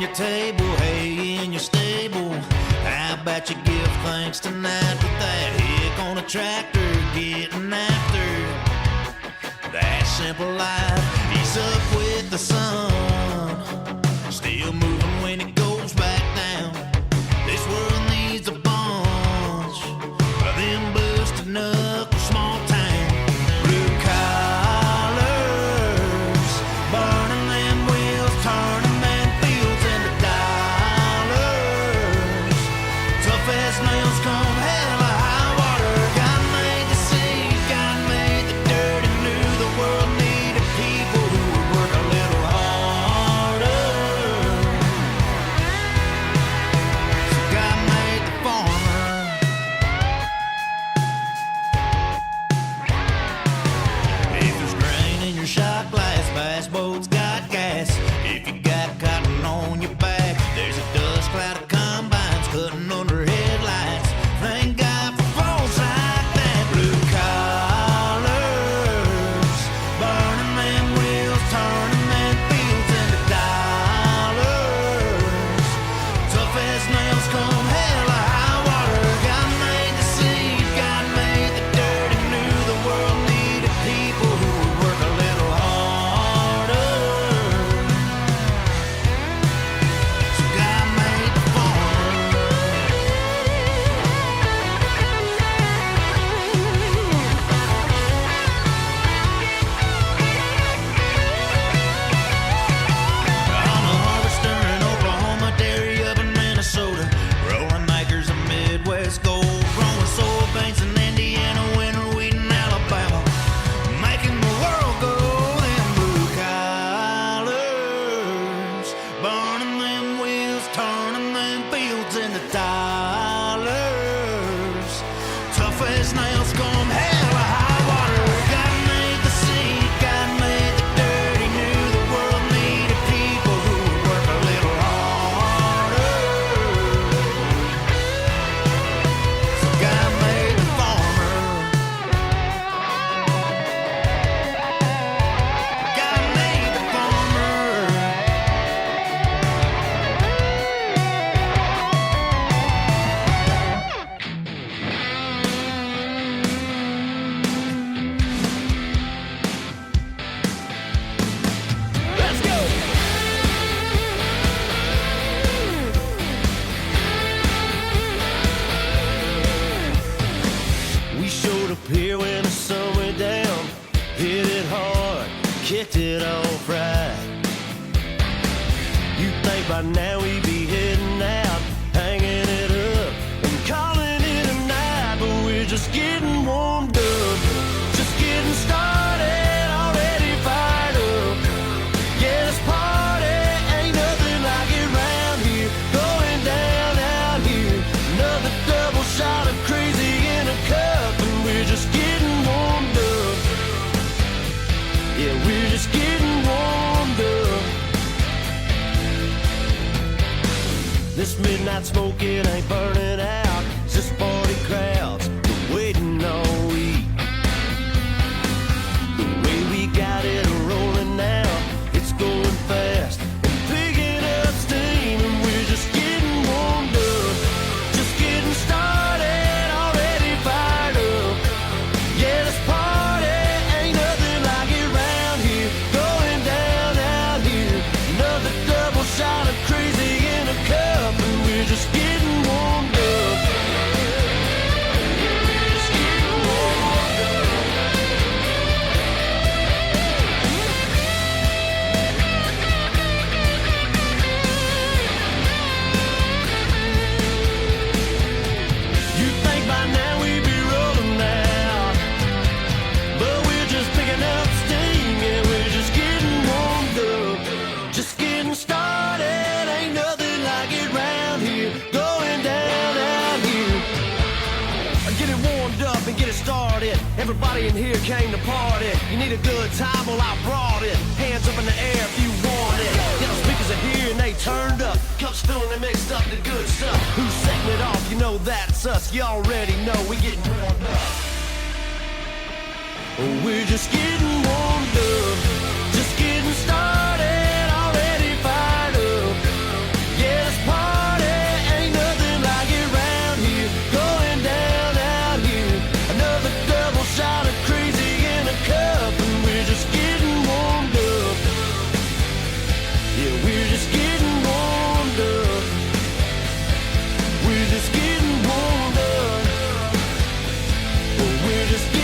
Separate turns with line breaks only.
on your table, hay in your stable. How about you give thanks tonight with that hick on a tractor getting after that simple life? He's up with the sun, still moving when it goes back down. This world needs a bunch of them busted knuckle small town blue collars, burning them wheels, turning them fields into dollars. Tough as nails come hell or high water. God made the sea, God made the dirt, and knew the world needed people who would work a little harder. So God made the farmer. If there's grain in your shot glass, bass boat's got gas. If you got cotton on your back, there's a dust cloud of combines cutting under headlights. Thank God for folks like that. Blue collars, burning them wheels, turning them fields into dollars. Tough as nails come hell or high water. God made the seed, God made the dirt, and knew the world needed people who would work a little harder. So God made the farmer. On a harvester in Oklahoma, dairy up in Minnesota, rolling acres of Midwest gold, growing soybeans in Indiana, winter wheat in Alabama, making the world go. Them blue collars, burning them wheels, turning them fields into dollars. Tough as nails come hell or high water. God made the seed, God made the dirt. He knew the world needed people who would work a little harder. So God made the farmer. God made the farmer. Let's go. We showed up here when the sun went down, hit it hard, kicked it off right. You think by now we'd be heading out, hanging it up and calling it a night, but we're just getting warmed up, just getting started, already fired up. Yeah, this party ain't nothing like it round here, going down out here. Another double shot of crazy in a cup, and we're just getting warmed up. Yeah, we're just getting warmed up. This midnight smoke, it ain't burning out. It's just party crowds waiting all week. The way we got it rolling now, it's going fast and picking up steam, and we're just getting warmed up, just getting started, already fired up. Yeah, this party ain't nothing like it round here, going down out here. Another double shot of crazy in a cup, and we're just getting warmed up. You think by now we'd be rolling out, but we're just picking up steam. Yeah, we're just getting warmed up, just getting started. Ain't nothing like it round here, going down out here. Get it warmed up and get it started. Everybody in here came to party. You need a good time? Well, I brought it. Hands up in the air if you want it. Yeah, the speakers are here and they turned up. Cups filling and mixed up the good stuff. Who's setting it off? You know that's us. You already know we getting warmed up. Oh, we're just getting warmed up, just getting started, already fired up. just